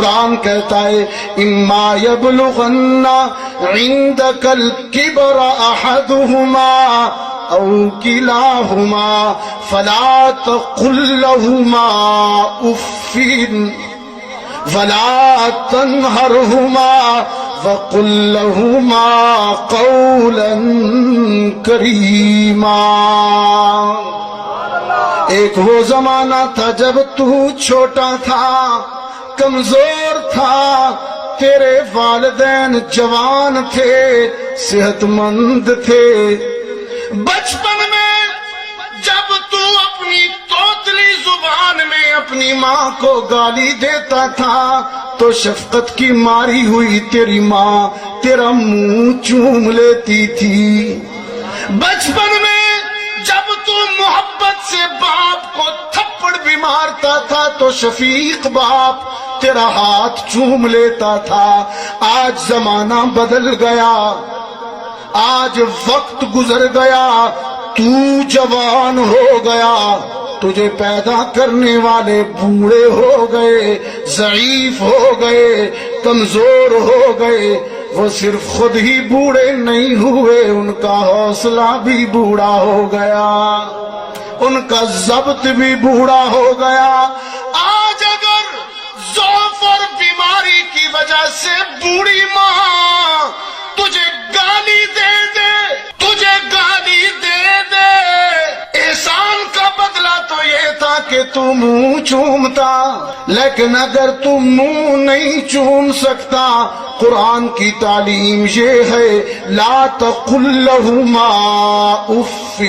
قرآن کہتا ہے اما یبلغن عندک الکبر احدہما او کلاہما فلا تقل لہما اف ولا تنہرہما وقل لہما قولا کریما۔ ایک وہ زمانہ تھا جب تو چھوٹا تھا، کمزور تھا، تیرے والدین جوان تھے، صحت مند تھے۔ بچپن میں جب تو اپنی توتلی زبان میں اپنی ماں کو گالی دیتا تھا تو شفقت کی ماری ہوئی تیری ماں تیرا منہ چوم لیتی تھی۔ بچپن میں جب تو محبت سے باپ کو تھپڑ بھی مارتا تھا تو شفیق باپ تیرا ہاتھ چوم لیتا تھا۔ آج زمانہ بدل گیا، آج وقت گزر گیا، تو جوان ہو گیا، تجھے پیدا کرنے والے بوڑھے ہو گئے، ضعیف ہو گئے، کمزور ہو گئے۔ وہ صرف خود ہی بوڑھے نہیں ہوئے، ان کا حوصلہ بھی بوڑھا ہو گیا، ان کا ضبط بھی بوڑھا ہو گیا۔ آج اگر ضعف اور بیماری کی وجہ سے بوڑھی ماں تجھے گالی دے دے، تجھے گالی دے دے، احسان کا بدلہ تو یہ تھا کہ تو منہ چومتا، لیکن اگر تو منہ نہیں چوم سکتا، قرآن کی تعلیم یہ ہے لا تقل لہما اف